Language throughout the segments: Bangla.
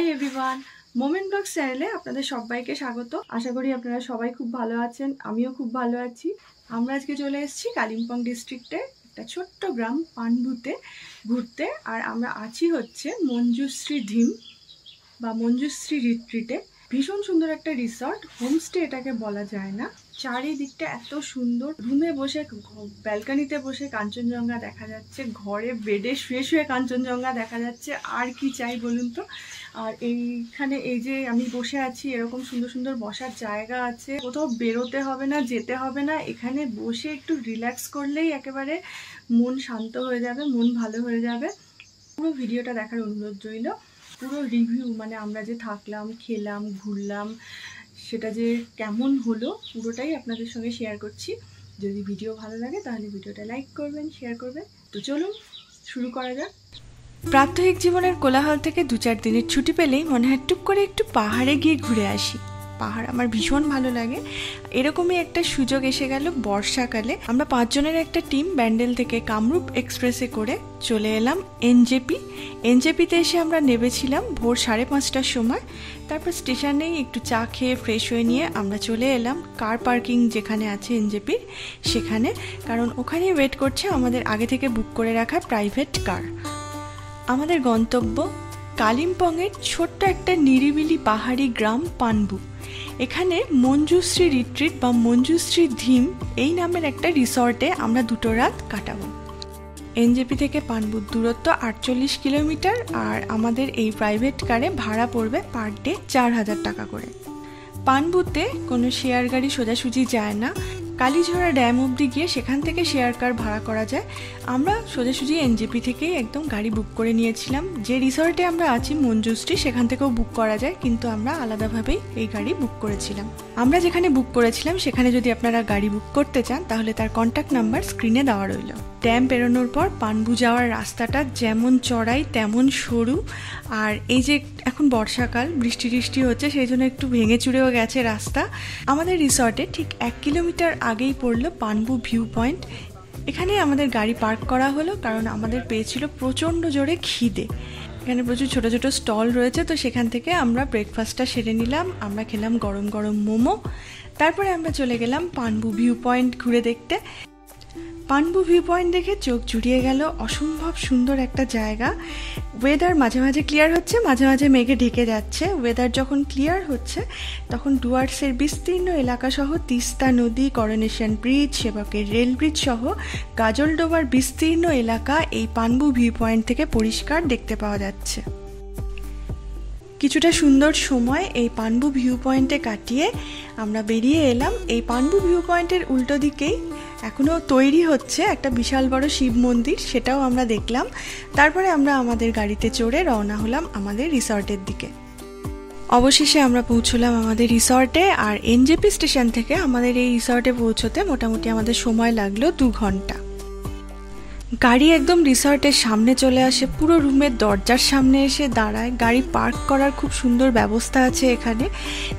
হাই এভরিওয়ান, মোমেন্ট ব্লগস চ্যানেলে আপনাদের সবাইকে স্বাগত। আশা করি আপনারা সবাই খুব ভালো আছেন, আমিও খুব ভালো আছি। আমরা আজকে চলে এসেছি কালিম্পং ডিস্ট্রিক্টের একটা ছোট্ট গ্রাম পানবুতে ঘুরতে। আর আমরা আছি হচ্ছে মঞ্জুশ্রী ধিম বা মঞ্জুশ্রী রিট্রিটে। ভীষণ সুন্দর একটা রিসর্ট, হোমস্টে এটাকে বলা যায় না। চারিদিকটা এত সুন্দর, রুমে বসে ব্যালকনিতে বসে কাঞ্চনজঙ্ঘা দেখা যাচ্ছে, ঘরে বেডে শুয়ে শুয়ে কাঞ্চনজঙ্ঘা দেখা যাচ্ছে। আর কি চাই বলুন তো। আর এইখানে এই যে আমি বসে আছি, এরকম সুন্দর সুন্দর বসার জায়গা আছে, কোথাও বেরোতে হবে না, যেতে হবে না। এখানে বসে একটু রিল্যাক্স করলেই একেবারে মন শান্ত হয়ে যাবে, মন ভালো হয়ে যাবে। পুরো ভিডিওটা দেখার অনুরোধ রইল। পুরো রিভিউ, মানে আমরা যে থাকলাম, খেলাম, ঘুরলাম, সেটা যে কেমন হলো পুরোটাই আপনাদের সঙ্গে শেয়ার করছি। যদি ভিডিও ভালো লাগে তাহলে ভিডিওটা লাইক করবেন, শেয়ার করবেন। তো চলুন শুরু করা যাক। প্রাত্যহিক জীবনের কোলাহল থেকে 2-4 দিনের ছুটি পেলেই মনে হয় টুক করে একটু পাহাড়ে গিয়ে ঘুরে আসি। পাহাড় আমার ভীষণ ভালো লাগে। এরকমই একটা সুযোগ এসে গেল বর্ষাকালে। আমরা 5 জনের একটা টিম ব্যান্ডেল থেকে কামরূপ এক্সপ্রেসে করে চলে এলাম এনজেপিতে এসে আমরা নেমেছিলাম ভোর 5:30টার সময়। তারপর স্টেশনেই একটু চা খেয়ে ফ্রেশ হয়ে নিয়ে আমরা চলে এলাম কার পার্কিং যেখানে আছে এনজেপির সেখানে, কারণ ওখানেই ওয়েট করছে আমাদের আগে থেকে বুক করে রাখা প্রাইভেট কার। আমাদের গন্তব্য কালিম্পংয়ের ছোট্ট একটা নিরিবিলি পাহাড়ি গ্রাম পানবু। এখানে মঞ্জুশ্রী রিট্রিট বা মঞ্জুশ্রী ধিম এই নামের একটা রিসর্টে আমরা 2 রাত কাটাবো। এনজেপি থেকে পানবুর দূরত্ব 48 কিলোমিটার। আর আমাদের এই প্রাইভেট কারে ভাড়া পড়বে পার ডে 4000 টাকা করে। পানবুতে কোনো শেয়ার গাড়ি সোজাসুজি যায় না। কালীঝরা ড্যাম অবধি গিয়ে সেখান থেকে শেয়ার কার ভাড়া করা যায়। আমরা সোজাসুজি এনজেপি থেকেই একদম গাড়ি বুক করে নিয়েছিলাম। যে রিসর্টে আমরা আছি মঞ্জুশ্রী, সেখান থেকেও বুক করা যায়, কিন্তু আমরা আলাদাভাবেই এই গাড়ি বুক করেছিলাম। আমরা যেখানে বুক করেছিলাম সেখানে যদি আপনারা গাড়ি বুক করতে চান তাহলে তার কন্ট্যাক্ট নাম্বার স্ক্রিনে দেওয়া রইল। ড্যাম পেরোনোর পর পানবু যাওয়ার রাস্তাটা যেমন চড়াই তেমন সরু। আর এই যে এখন বর্ষাকাল, বৃষ্টি হচ্ছে, সেই জন্য একটু ভেঙে চুরেও গেছে রাস্তা। আমাদের রিসর্টে ঠিক 1 কিলোমিটার আগেই পড়লো পানবু ভিউ পয়েন্ট। এখানে আমাদের গাড়ি পার্ক করা হলো, কারণ আমাদের পেয়েছিল প্রচণ্ড জোরে খিদে। এখানে প্রচুর ছোট ছোট স্টল রয়েছে, তো সেখান থেকে আমরা ব্রেকফাস্টটা সেরে নিলাম। আমরা খেলাম গরম গরম মোমো। তারপরে আমরা চলে গেলাম পানবু ভিউ পয়েন্ট ঘুরে দেখতে। পানবু ভিউ পয়েন্ট দেখে চোখ জুড়িয়ে গেল। অসম্ভব সুন্দর একটা জায়গা। ওয়েদার মাঝে মাঝে ক্লিয়ার হচ্ছে, মাঝে মাঝে মেঘে ঢেকে যাচ্ছে। ওয়েদার যখন ক্লিয়ার হচ্ছে তখন ডুয়ার্সের বিস্তীর্ণ এলাকা সহ তিস্তা নদী, করোনেশন ব্রিজ, সেবকের রেল ব্রিজ সহ গাজলডোবার বিস্তীর্ণ এলাকা এই পানবু ভিউ পয়েন্ট থেকে পরিষ্কার দেখতে পাওয়া যাচ্ছে। কিছুটা সুন্দর সময় এই পানবু ভিউ পয়েন্টে কাটিয়ে আমরা বেরিয়ে এলাম। এই পানবু ভিউ পয়েন্টের উল্টো দিকেই এখনও তৈরি হচ্ছে একটা বিশাল বড় শিব মন্দির, সেটাও আমরা দেখলাম। তারপরে আমরা আমাদের গাড়িতে চড়ে রওনা হলাম আমাদের রিসর্টের দিকে। অবশেষে আমরা পৌঁছলাম আমাদের রিসর্টে। আর এনজেপি স্টেশন থেকে আমাদের এই রিসর্টে পৌঁছতে মোটামুটি আমাদের সময় লাগলো 2 ঘন্টা। গাড়ি একদম রিসর্টের সামনে চলে আসে, পুরো রুমের দরজার সামনে এসে দাঁড়ায়। গাড়ি পার্ক করার খুব সুন্দর ব্যবস্থা আছে এখানে।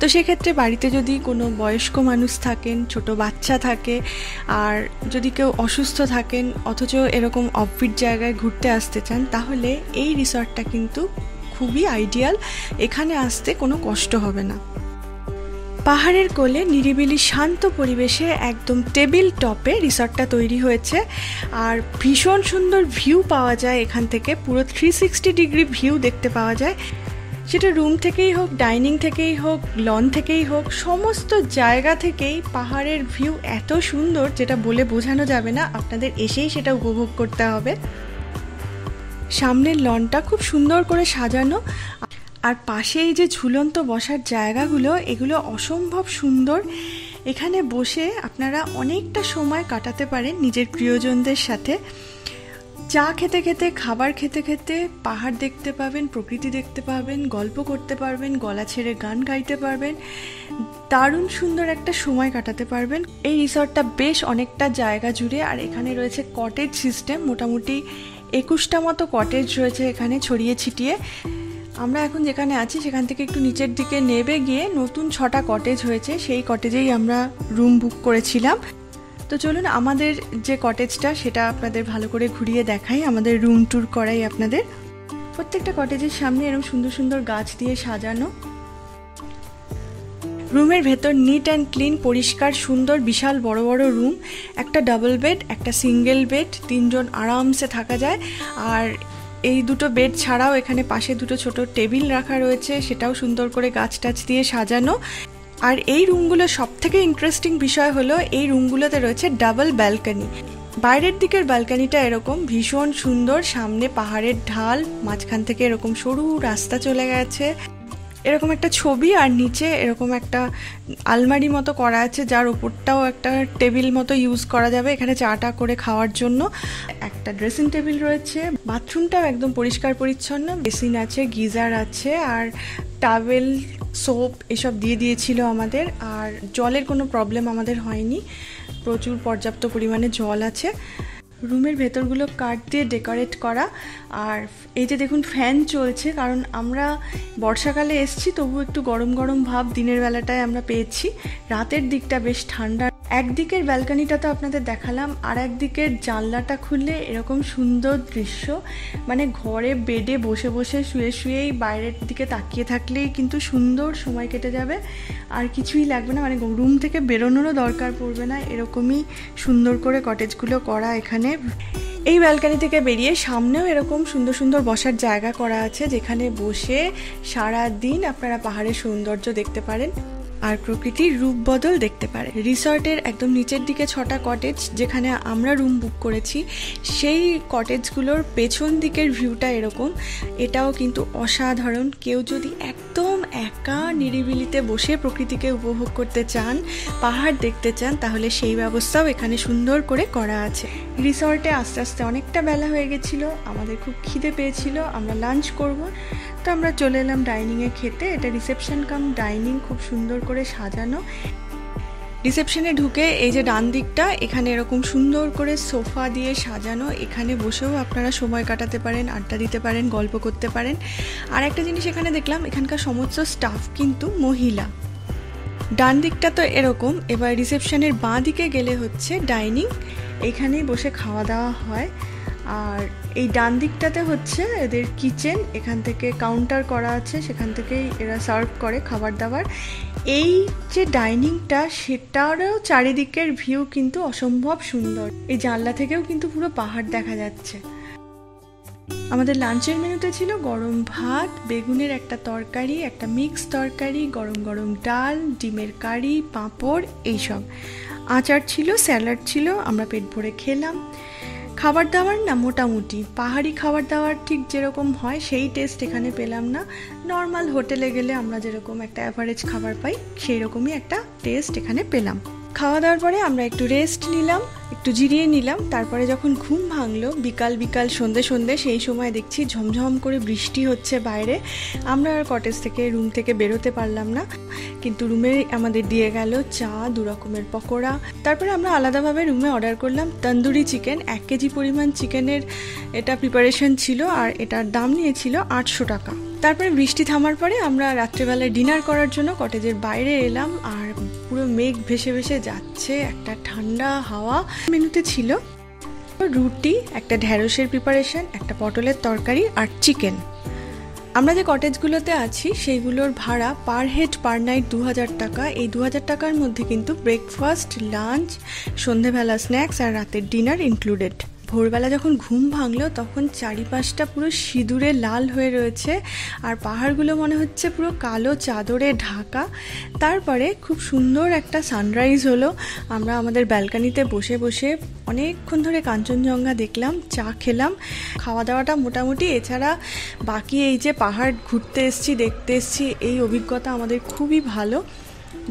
তো সেক্ষেত্রে বাড়িতে যদি কোনো বয়স্ক মানুষ থাকেন, ছোট বাচ্চা থাকে, আর যদি কেউ অসুস্থ থাকেন অথচ এরকম অফবিট জায়গায় ঘুরতে আসতে চান, তাহলে এই রিসর্টটা কিন্তু খুবই আইডিয়াল। এখানে আসতে কোনো কষ্ট হবে না। পাহাড়ের কোলে নিরিবিলি শান্ত পরিবেশে একদম টেবিল টপে রিসর্টটা তৈরি হয়েছে। আর ভীষণ সুন্দর ভিউ পাওয়া যায় এখান থেকে, পুরো 360 ডিগ্রি ভিউ দেখতে পাওয়া যায়। সেটা রুম থেকেই হোক, ডাইনিং থেকেই হোক, লন থেকেই হোক, সমস্ত জায়গা থেকেই পাহাড়ের ভিউ এত সুন্দর যেটা বলে বোঝানো যাবে না। আপনাদের এসেই সেটা উপভোগ করতে হবে। সামনের লনটা খুব সুন্দর করে সাজানো, আর পাশে এই যে ঝুলন্ত বসার জায়গাগুলো, এগুলো অসম্ভব সুন্দর। এখানে বসে আপনারা অনেকটা সময় কাটাতে পারেন নিজের প্রিয়জনদের সাথে। চা খেতে খেতে, খাবার খেতে খেতে পাহাড় দেখতে পাবেন, প্রকৃতি দেখতে পাবেন, গল্প করতে পারবেন, গলা ছেড়ে গান গাইতে পারবেন। দারুণ সুন্দর একটা সময় কাটাতে পারবেন। এই রিসর্টটা বেশ অনেকটা জায়গা জুড়ে, আর এখানে রয়েছে কটেজ সিস্টেম। মোটামুটি 21টা মতো কটেজ রয়েছে এখানে ছড়িয়ে ছিটিয়ে। আমরা এখন যেখানে আছি সেখান থেকে একটু নিচের দিকে নেমে গিয়ে নতুন 6টা কটেজ হয়েছে, সেই কটেজেই আমরা রুম বুক করেছিলাম। তো চলুন আমাদের যে কটেজটা সেটা আপনাদের ভালো করে ঘুরিয়ে দেখাই, আমাদের রুম ট্যুর করাই আপনাদের। প্রত্যেকটা কটেজের সামনে এরকম সুন্দর সুন্দর গাছ দিয়ে সাজানো। রুমের ভেতর নিট অ্যান্ড ক্লিন, পরিষ্কার সুন্দর, বিশাল বড় বড় রুম, একটা ডাবল বেড, একটা সিঙ্গেল বেড, 3 জন আরামসে থাকা যায়। আর এই দুটো বেড ছাড়াও এখানে পাশে দুটো ছোট টেবিল রাখা রয়েছে, সেটাও সুন্দর করে গাছ টাছ দিয়ে সাজানো। আর এই রুমগুলো সব থেকে ইন্টারেস্টিং বিষয় হলো এই রুমগুলোতে রয়েছে ডাবল ব্যালকনি। বাইরের দিকের ব্যালকনিটা এরকম ভীষণ সুন্দর, সামনে পাহাড়ের ঢাল, মাঝখান থেকে এরকম সরু রাস্তা চলে গেছে, এরকম একটা ছবি, আর নিচে এরকম একটা আলমারি মতো করা আছে যার উপরটাও একটা টেবিল মতো ইউজ করা যাবে এখানে চাটা করে খাওয়ার জন্য। একটা ড্রেসিং টেবিল রয়েছে, বাথরুমটাও একদম পরিষ্কার পরিচ্ছন্ন, বেসিন আছে, গিজার আছে, আর টাওয়েল, সোপ এসব দিয়ে দিয়েছিল আমাদের। আর জলের কোনো প্রবলেম আমাদের হয়নি, প্রচুর পর্যাপ্ত পরিমাণে জল আছে। রুমের ভেতরগুলো কাঠ দিয়ে ডেকোরেট করা। আর এই যে দেখুন ফ্যান চলছে, কারণ আমরা বর্ষাকালে এসেছি, তবু একটু গরম গরম ভাব দিনের বেলাটায় আমরা পেয়েছি। রাতের দিকটা বেশ ঠান্ডা। একদিকের ব্যালকনিটা তো আপনাদের দেখালাম, আর একদিকের জানলাটা খুললে এরকম সুন্দর দৃশ্য, মানে ঘরে বেডে বসে বসে শুয়ে শুয়েই বাইরের দিকে তাকিয়ে থাকলেই কিন্তু সুন্দর সময় কেটে যাবে, আর কিছুই লাগবে না, মানে রুম থেকে বেরোনোরও দরকার পড়বে না। এরকমই সুন্দর করে কটেজগুলো করা এখানে। এই ব্যালকনি থেকে বেরিয়ে সামনেও এরকম সুন্দর সুন্দর বসার জায়গা করা আছে, যেখানে বসে সারা দিন আপনারা পাহাড়ের সৌন্দর্য দেখতে পারেন আর প্রকৃতির রূপ বদল দেখতে পারে। রিসর্টের একদম নিচের দিকে 6টা কটেজ যেখানে আমরা রুম বুক করেছি, সেই কটেজগুলোর পেছন দিকের ভিউটা এরকম। এটাও কিন্তু অসাধারণ। কেউ যদি একদম একা নিরিবিলিতে বসে প্রকৃতিকে উপভোগ করতে চান, পাহাড় দেখতে চান, তাহলে সেই ব্যবস্থাও এখানে সুন্দর করে করা আছে। রিসর্টে আস্তে আস্তে অনেকটা বেলা হয়ে গেছিল, আমাদের খুব খিদে পেয়েছিল, আমরা লাঞ্চ করব, তো আমরা চলে এলাম ডাইনিংয়ে খেতে। এটা রিসেপশন কাম ডাইনিং, খুব সুন্দর করে সাজানো। রিসেপশনে ঢুকে এই যে ডান দিকটা, এখানে এরকম সুন্দর করে সোফা দিয়ে সাজানো, এখানে বসেও আপনারা সময় কাটাতে পারেন, আড্ডা দিতে পারেন, গল্প করতে পারেন। আর একটা জিনিস এখানে দেখলাম, এখানকার সমস্ত স্টাফ কিন্তু মহিলা। ডান দিকটা তো এরকম। এবার রিসেপশনের বাঁ দিকে গেলে হচ্ছে ডাইনিং, এখানেই বসে খাওয়া দাওয়া হয়। আর এই ডান দিকটাতে হচ্ছে এদের কিচেন, এখান থেকে কাউন্টার করা আছে, সেখান থেকেই এরা সার্ভ করে খাবার দাবার। এই যে ডাইনিংটা, সেটারও চারিদিকের ভিউ কিন্তু অসম্ভব সুন্দর, এই জানলা থেকেও কিন্তু পুরো পাহাড় দেখা যাচ্ছে। আমাদের লাঞ্চের মেনুতে ছিল গরম ভাত, বেগুনের একটা তরকারি, একটা মিক্স তরকারি, গরম গরম ডাল, ডিমের কারি, পাঁপড়, এইসব। আচার ছিল, স্যালাড ছিল, আমরা পেট ভরে খেলাম। খাবার দাবার না মোটামুটি পাহাড়ি খাবার দাবার ঠিক যেরকম হয় সেই টেস্ট এখানে পেলাম না। নর্মাল হোটেলে গেলে আমরা যেরকম একটা অ্যাভারেজ খাবার পাই, সেই রকমই একটা টেস্ট এখানে পেলাম। খাওয়া দাওয়ার পরে আমরা একটু রেস্ট নিলাম, একটু জিরিয়ে নিলাম। তারপরে যখন ঘুম ভাঙলো বিকাল বিকাল সন্ধে সন্ধে, সেই সময় দেখছি ঝমঝম করে বৃষ্টি হচ্ছে বাইরে। আমরা আর কটেজ থেকে, রুম থেকে বেরোতে পারলাম না, কিন্তু রুমে আমাদের দিয়ে গেল চা, 2 রকমের পকোড়া। তারপরে আমরা আলাদাভাবে রুমে অর্ডার করলাম তন্দুরি চিকেন। 1 কেজি পরিমাণ চিকেনের এটা প্রিপারেশন ছিল, আর এটার দাম নিয়েছিল 800 টাকা। তারপরে বৃষ্টি থামার পরে আমরা রাত্রেবেলায় ডিনার করার জন্য কটেজের বাইরে এলাম, আর পুরো মেঘ ভেসে ভেসে যাচ্ছে, একটা ঠান্ডা হাওয়া। মেনুতে ছিল রুটি, একটা ঢ্যাঁড়সের প্রিপারেশন, একটা পটলের তরকারি, আর চিকেন। আমরা যে কটেজগুলোতে আছি সেইগুলোর ভাড়া পার হেড পার নাইট 2000 টাকা। এই 2000 টাকার মধ্যে কিন্তু ব্রেকফাস্ট, লাঞ্চ, সন্ধেবেলা স্ন্যাক্স আর রাতের ডিনার ইনক্লুডেড। ভোরবেলা যখন ঘুম ভাঙলো তখন চারিপাশটা পুরো সিঁদুরে লাল হয়ে রয়েছে, আর পাহাড়গুলো মনে হচ্ছে পুরো কালো চাদরে ঢাকা। তারপরে খুব সুন্দর একটা সানরাইজ হলো। আমরা আমাদের ব্যালকনিতে বসে বসে অনেকক্ষণ ধরে কাঞ্চনজঙ্ঘা দেখলাম, চা খেলাম। খাওয়া দাওয়াটা মোটামুটি। এছাড়া বাকি এই যে পাহাড় ঘুরতে এসছি, দেখতে এসছি, এই অভিজ্ঞতা আমাদের খুবই ভালো।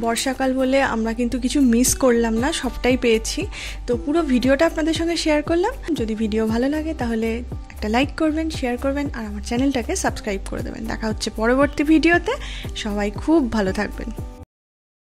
বর্ষাকাল বলে আমরা কিন্তু কিছু মিস করলাম না, সবটাই পেয়েছি। তো পুরো ভিডিওটা আপনাদের সঙ্গে শেয়ার করলাম। যদি ভিডিও ভালো লাগে তাহলে একটা লাইক করবেন, শেয়ার করবেন, আর আমার চ্যানেলটাকে সাবস্ক্রাইব করে দেবেন। দেখা হচ্ছে পরবর্তী ভিডিওতে। সবাই খুব ভালো থাকবেন।